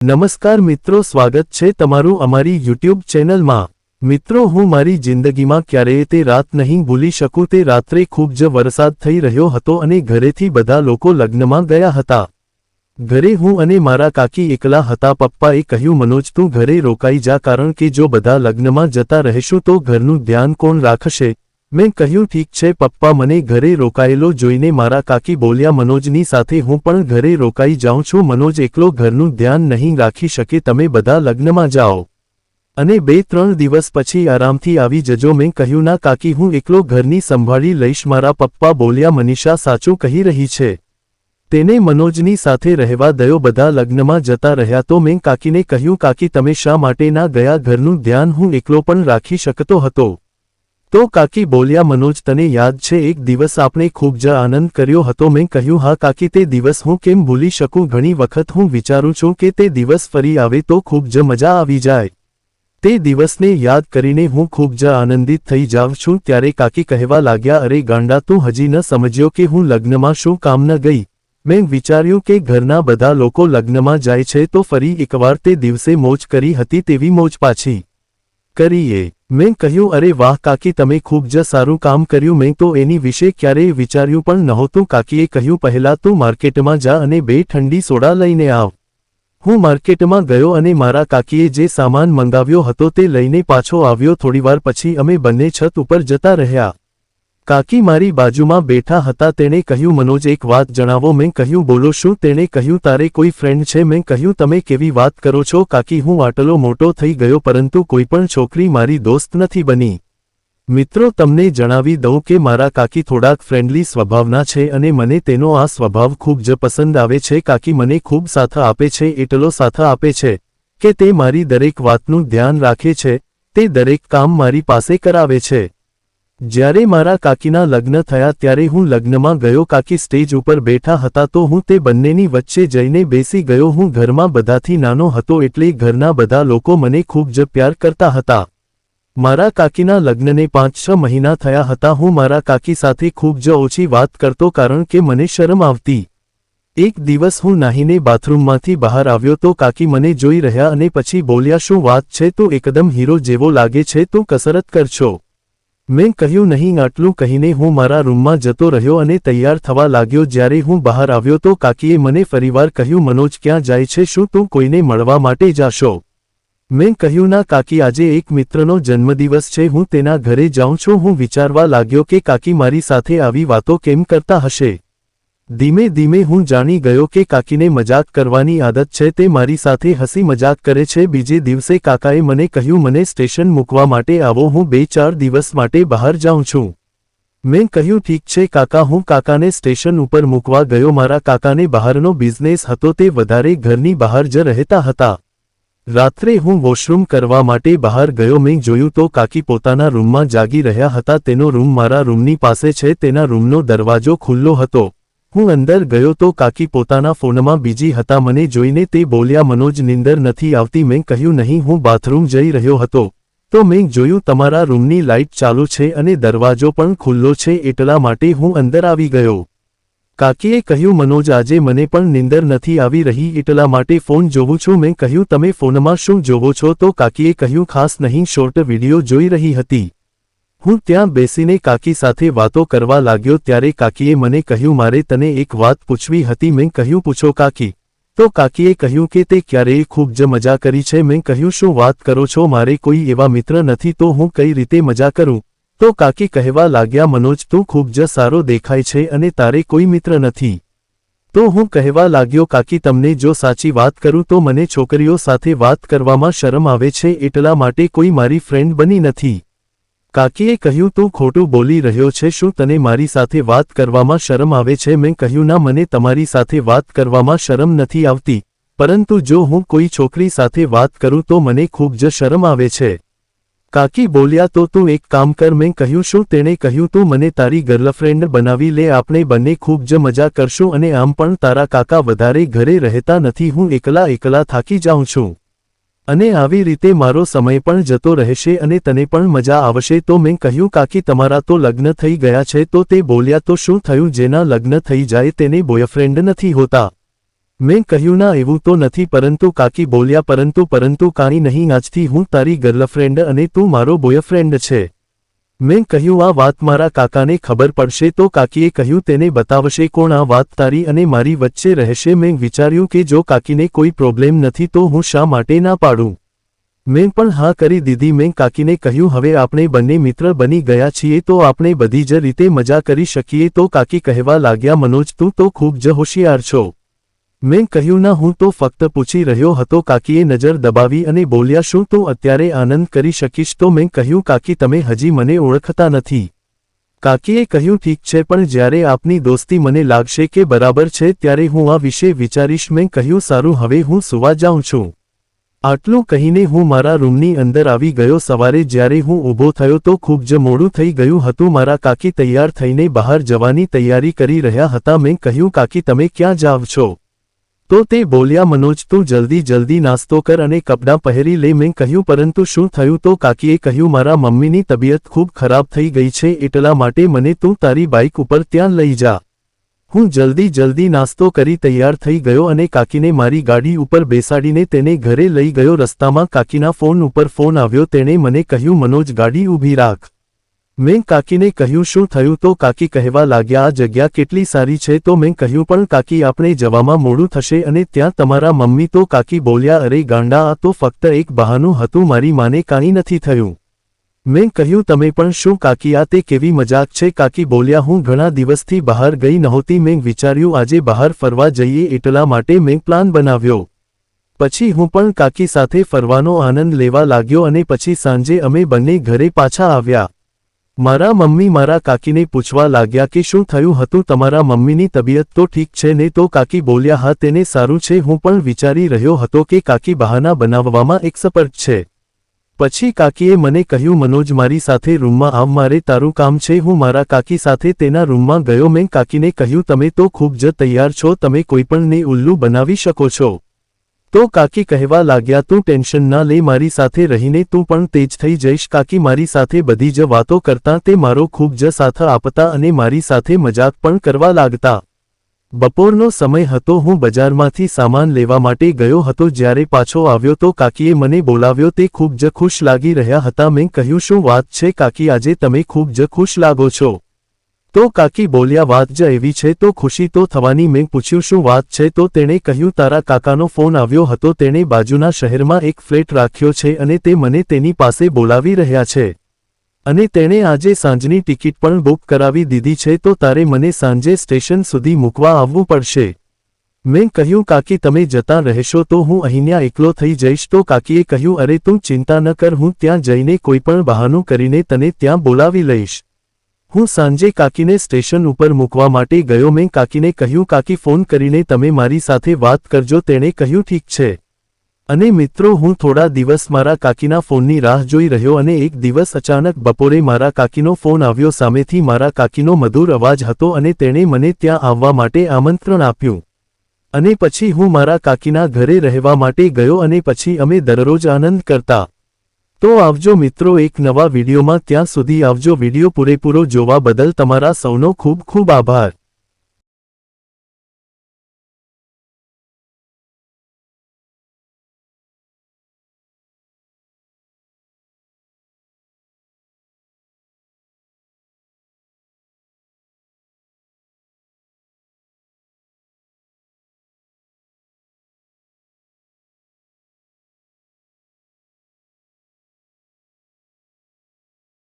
નમસ્કાર મિત્રો, સ્વાગત છે તમારું અમારી YouTube ચેનલમાં। મિત્રો, હું મારી જિંદગીમાં ક્યારેય તે રાત નહીં ભૂલી શકું। તે રાત્રે ખૂબ જ વરસાદ થઈ રહ્યો હતો અને ઘરેથી બધા લોકો લગ્નમાં ગયા હતા। ઘરે હું અને મારા કાકી એકલા હતા। પપ્પાએ કહ્યું, મનોજ તું ઘરે રોકાઈ જા, કારણ કે જો બધા લગ્નમાં જતા રહેશું તો ઘરનું ધ્યાન કોણ રાખશે? મેં કહ્યું, ઠીક છે પપ્પા। મને ઘરે રોકાયેલો જોઈને મારા કાકી બોલ્યા, મનોજની સાથે હું પણ ઘરે રોકાઈ જાઉં છું। મનોજ એકલો ઘરનું ધ્યાન નહીં રાખી શકે, તમે બધા લગ્નમાં જાઓ અને 2-3 દિવસ પછી આરામથી આવી જજો। મેં કહ્યું, ના કાકી, હું એકલો ઘરની સંભાળી લઈશ। મારા પપ્પા બોલ્યા, મનીષા સાચું કહી રહી છે, તેને મનોજની સાથે રહેવા દયો। બધા લગ્નમાં જતા રહ્યા તો મેં કાકીને કહ્યું, કાકી તમે શા માટે ના ગયા? ઘરનું ધ્યાન હું એકલો પણ રાખી શકતો હતો। તો કાકી બોલ્યા, મનોજ તને યાદ છે એક દિવસ આપણે ખૂબ જ આનંદ કર્યો હતો? મેં કહ્યું, હા કાકી, તે દિવસ હું કેમ ભૂલી શકું? ઘણી વખત હું વિચારું છું કે તે દિવસ ફરી આવે તો ખૂબ જ મજા આવી જાય। તે દિવસને યાદ કરીને હું ખૂબ જ આનંદિત થઈ જાઉં છું। ત્યારે કાકી કહેવા લાગ્યા, અરે ગાંડા, તું હજી ન સમજ્યો કે હું લગ્નમાં શું કામ ન ગઈ? મેં વિચાર્યું કે ઘરના બધા લોકો લગ્નમાં જાય છે તો ફરી એકવાર તે દિવસે મોજ કરી હતી તેવી મોજ પાછી કરીએ। મેં કહ્યું, અરે વાહ કાકી, તમે ખૂબ જ સારું કામ કર્યું। મેં તો એની વિશે ક્યારેય વિચાર્યું પણ નહોતું। કાકીએ કહ્યું, પહેલા તું માર્કેટમાં જા અને 2 ઠંડી સોડા લઈને આવ। હું માર્કેટમાં ગયો અને મારા કાકીએ જે સામાન મંગાવ્યો હતો તે લઈને પાછો આવ્યો। થોડીવાર પછી અમે બંને છત ઉપર જતા રહ્યા। કાકી મારી બાજુમાં બેઠા હતા। તેણે કહ્યું, મનોજ એક વાત જણાવો? મેં કહ્યું, બોલો શું? તેણે કહ્યું, તારે કોઈ ફ્રેન્ડ છે? મેં કહ્યું, તમે કેવી વાત કરો છો કાકી? હું આટલો મોટો થઈ ગયો પરંતુ કોઈ પણ છોકરી મારી દોસ્ત નથી બની। મિત્રો, તમને જણાવી દઉં કે મારા કાકી થોડાક ફ્રેન્ડલી સ્વભાવના છે અને મને તેનો આ સ્વભાવ ખૂબ જ પસંદ આવે છે। કાકી મને ખૂબ સાથ આપે છે, એટલો સાથ આપે છે કે તે મારી દરેક વાતનું ધ્યાન રાખે છે, તે દરેક કામ મારી પાસે કરાવે છે। જ્યારે મારા કાકીના લગ્ન થયા ત્યારે હું લગ્નમાં ગયો। કાકી સ્ટેજ ઉપર બેઠા હતા તો હું તે બંનેની વચ્ચે જઈને બેસી ગયો। હું ઘરમાં બધાથી નાનો હતો એટલે ઘરના બધા લોકો મને ખૂબ જ પ્યાર કરતા હતા। મારા કાકીના લગ્નને 5-6 મહિના થયા હતા। હું મારા કાકી સાથે ખૂબ જ ઓછી વાત કરતો કારણ કે મને શરમ આવતી। એક દિવસ હું નાહીને બાથરૂમમાંથી બહાર આવ્યો તો કાકી મને જોઈ રહ્યા અને પછી બોલ્યા, શું વાત છે? તું એકદમ હીરો જેવો લાગે છે, તું કસરત કર છો? મેં કહ્યું, નહીં। આટલું કહીને હું મારા રૂમમાં જતો રહ્યો અને તૈયાર થવા લાગ્યો। જ્યારે હું બહાર આવ્યો તો કાકીએ મને ફરીવાર કહ્યું, મનોજ ક્યાં જાય છે? શું તું કોઈને મળવા માટે જાશો? મેં કહ્યું, ના કાકી, આજે એક મિત્રનો જન્મદિવસ છે, હું તેના ઘરે જાઉં છું। હું વિચારવા લાગ્યો કે કાકી મારી સાથે આવી વાતો કેમ કરતા હશે। ધીમે ધીમે હું જાણી ગયો કે કાકીને મજાક કરવાની આદત છે, તે મારી સાથે હસી મજાક કરે છે। બીજે દિવસે કાકાએ મને કહ્યું, મને સ્ટેશન મૂકવા માટે આવો, હું 2-4 દિવસ માટે બહાર જાઉં છું। મેં કહ્યું, ઠીક છે કાકા। હું કાકાને સ્ટેશન ઉપર મૂકવા ગયો। મારા કાકાને બહારનો બિઝનેસ હતો, તે વધારે ઘરની બહાર જ રહેતા હતા। રાત્રે હું વોશરૂમ કરવા માટે બહાર ગયો। મેં જોયું તો કાકી પોતાના રૂમમાં જાગી રહ્યા હતા। તેનો રૂમ મારા રૂમની પાસે છે, તેના રૂમનો દરવાજો ખુલ્લો હતો। હું અંદર ગયો તો કાકી પોતાના ફોનમાં બીજી હતા। મને જોઈને તે બોલ્યા, મનોજ નીંદર નથી આવતી? મેં કહ્યું, નહીં, હું બાથરૂમ જઈ રહ્યો હતો તો મેં જોયું તમારા રૂમની લાઇટ ચાલુ છે અને દરવાજો પણ ખુલ્લો છે, એટલા માટે હું અંદર આવી ગયો। કાકીએ કહ્યું, મનોજ આજે મને પણ નીંદર નથી આવી રહી, એટલા માટે ફોન જોઉં છું। મેં કહ્યું, તમે ફોનમાં શું જોવો છો? તો કાકીએ કહ્યું, ખાસ નહીં, શોર્ટ વિડિયો જોઈ રહી હતી। હું ત્યાં બેસીને કાકી સાથે વાતો કરવા લાગ્યો। ત્યારે કાકીએ મને કહ્યું, મારે તને એક વાત પૂછવી હતી। મેં કહ્યું, પૂછો કાકી। તો કાકીએ કહ્યું કે તે ક્યારેય ખૂબ જ મજા કરી છે। મેં કહ્યું, શું વાત કરો છો? મારે કોઈ એવા મિત્ર નથી તો હું કઈ રીતે મજા કરું? તો કાકી કહેવા લાગ્યા, મનોજ તું ખૂબ જ સારો દેખાય છે અને તારે કોઈ મિત્ર નથી। તો હું કહેવા લાગ્યો, કાકી તમને જો સાચી વાત કરું તો મને છોકરીઓ સાથે વાત કરવામાં શરમ આવે છે, એટલા માટે કોઈ મારી ફ્રેન્ડ બની નથી। કાકીએ કહ્યું, તું ખોટું બોલી રહ્યો છે, શું તને મારી સાથે વાત કરવામાં શરમ આવે છે? મેં કહ્યું, ના, મને તમારી સાથે વાત કરવામાં શરમ નથી આવતી, પરંતુ જો હું કોઈ છોકરી સાથે વાત કરું તો મને ખૂબ જ શરમ આવે છે। કાકી બોલ્યા, તો તું એક કામ કર। મેં કહ્યું, શું? તેણે કહ્યું, તું મને તારી ગર્લફ્રેન્ડ બનાવી લે, આપણે બંને ખૂબ જ મજા કરશું અને આમ પણ તારા કાકા વધારે ઘરે રહેતા નથી, હું એકલા થાકી જાઉં છું અને આવી રીતે મારો સમય પણ જતો રહેશે અને તને પણ મજા આવશે। તો મેં કહ્યું, કાકી તમારા તો લગ્ન થઈ ગયા છે? તો તે બોલ્યા, તો શું થયું? જેના લગ્ન થઈ જાય તેને બોયફ્રેન્ડ નથી હોતા। મેં કહ્યું ના એવું તો નથી પરંતુ કાકી બોલ્યા પરંતુ કાંઈ નહીં આજથી હું તારી ગર્લફ્રેન્ડ અને તું મારો બોયફ્રેન્ડ છે. મેં કહ્યું આ વાત મારા કાકાને ખબર પડશે તો કાકીએ કહ્યું તેને બતાવશે કોણ આ વાત તારી અને મારી વચ્ચે રહેશે. મેં વિચાર્યું કે જો કાકીને કોઈ પ્રોબ્લેમ નથી તો હું શા માટે ના પાડું. મેં પણ હા કરી દીધી. મેં કાકીને કહ્યું હવે આપણે બંને મિત્ર બની ગયા છીએ તો આપણે બધી જ રીતે મજા કરી શકીએ. તો કાકી કહેવા લાગ્યા મનોજ તું તો ખૂબ જ હોશિયાર છો. મેં કહ્યું ના હું તો ફક્ત પૂછી રહ્યો હતો. કાકીએ નજર દબાવી અને બોલ્યા શું તું અત્યારે આનંદ કરી શકીશ. તો મેં કહ્યું કાકી તમે હજી મને ઓળખતા નથી. કાકીએ કહ્યું ઠીક છે પણ જ્યારે આપની દોસ્તી મને લાગશે કે બરાબર છે ત્યારે હું આ વિશે વિચારીશ. મેં કહ્યું સારું હવે હું સૂવા જાઉં છું. આટલું કહીને હું મારા રૂમની અંદર આવી ગયો. સવારે જ્યારે હું ઊભો થયો તો ખૂબ જ મોડું થઈ ગયું હતું. મારા કાકી તૈયાર થઈને બહાર જવાની તૈયારી કરી રહ્યા હતા. મેં કહ્યું કાકી તમે ક્યાં જાવ છો? તો તે બોલ્યા મનોજ તું જલ્દી નાસ્તો કર અને કપડાં પહેરી લે. મેં કહ્યું પરંતુ શું થયું? તો કાકીએ કહ્યું મારા મમ્મીની તબિયત ખૂબ ખરાબ થઈ ગઈ છે એટલા માટે મને તું તારી બાઇક ઉપર ત્યાં લઈ જા. હું જલ્દી નાસ્તો કરી તૈયાર થઈ ગયો અને કાકીને મારી ગાડી ઉપર બેસાડીને તેને ઘરે લઈ ગયો. રસ્તામાં કાકીના ફોન ઉપર ફોન આવ્યો. તેણે મને કહ્યું મનોજ ગાડી ઊભી રાખ. મેં કાકીને કહ્યું શું થયું? તો કાકી કહેવા લાગ્યા આ જગ્યા કેટલી સારી છે. તો મેં કહ્યું પણ કાકી આપણે જવામાં મોડું થશે અને ત્યાં તમારા મમ્મી. તો કાકી બોલ્યા અરે ગાંડા આ તો ફક્ત એક બહાનું હતું. મારી માને કાંઈ નથી થયું. મેં કહ્યું તમે પણ શું કાકી આ તે કેવી મજાક છે? કાકી બોલ્યા હું ઘણા દિવસથી બહાર ગઈ નહોતી. મેં વિચાર્યું આજે બહાર ફરવા જઈએ એટલા માટે મેં પ્લાન બનાવ્યો. પછી હું પણ કાકી સાથે ફરવાનો આનંદ લેવા લાગ્યો અને પછી સાંજે અમે બંને ઘરે પાછા આવ્યા. મારા મમ્મી મારા કાકીને પૂછવા લાગ્યા કે શું થયું હતું? તમારા મમ્મીની તબિયત તો ઠીક છે ને? તો કાકી બોલ્યા હા તેને સારું છે. હું પણ વિચારી રહ્યો હતો કે કાકી બહાના બનાવવામાં એક્સપર્ટ છે. પછી કાકીએ મને કહ્યું મનોજ મારી સાથે રૂમમાં આવ મારે તારું કામ છે. હું મારા કાકી સાથે તેના રૂમમાં ગયો. મેં કાકીને કહ્યું તમે તો ખૂબ જ તૈયાર છો. તમે કોઈપણને ઉલ્લુ બનાવી શકો છો. તો કાકી કહેવા લાગ્યા તું ટેન્શન ના લે મારી સાથે રહીને તું પણ તેજ થઈ જઈશ. કાકી મારી સાથે બધી જ વાતો કરતાં તે મારો ખૂબ જ સાથ આપતા અને મારી સાથે મજાક પણ કરવા લાગતા. બપોરનો સમય હતો. હું બજારમાંથી સામાન લેવા માટે ગયો હતો. જ્યારે પાછો આવ્યો તો કાકીએ મને બોલાવ્યો. તે ખૂબ જ ખુશ લાગી રહ્યા હતા. મેં કહ્યું શું વાત છે કાકી આજે તમે ખૂબ જ ખુશ લાગો છો? તો કાકી બોલ્યા વાત જ એવી છે તો ખુશી તો થવાની. મેં પૂછ્યું શું વાત છે? તો તેણે કહ્યું તારા કાકાનો ફોન આવ્યો હતો. તેણે બાજુના શહેરમાં એક ફ્લેટ રાખ્યો છે અને તે મને તેની પાસે બોલાવી રહ્યા છે અને તેણે આજે સાંજની ટિકિટ પણ બુક કરાવી દીધી છે. તો તારે મને સાંજે સ્ટેશન સુધી મૂકવા આવવું પડશે. મેં કહ્યું કાકી તમે જતા રહેશો તો હું અહીંયા એકલો થઈ જઈશ. તો કાકીએ કહ્યું અરે તું ચિંતા ન કર હું ત્યાં જઈને કોઈપણ બહાનું કરીને તને ત્યાં બોલાવી લઈશ. હું સાંજે કાકીને સ્ટેશન ઉપર મૂકવા માટે ગયો. મેં કાકીને કહ્યું કાકી ફોન કરીને તમે મારી સાથે વાત કરજો. તેણે કહ્યું ઠીક છે. અને મિત્રો હું થોડા દિવસ મારા કાકીના ફોનની રાહ જોઈ રહ્યો અને એક દિવસ અચાનક બપોરે મારા કાકીનો ફોન આવ્યો. સામેથી મારા કાકીનો મધુર અવાજ હતો અને તેણે મને ત્યાં આવવા માટે આમંત્રણ આપ્યું. અને પછી હું મારા કાકીના ઘરે રહેવા માટે ગયો અને પછી અમે દરરોજ આનંદ કરતા. તો આવજો મિત્રો એક નવા વિડીયોમાં. ત્યાં સુધી આવજો. વિડીયો પૂરેપૂરો જોવા બદલ તમારા સૌનો ખૂબ ખૂબ આભાર.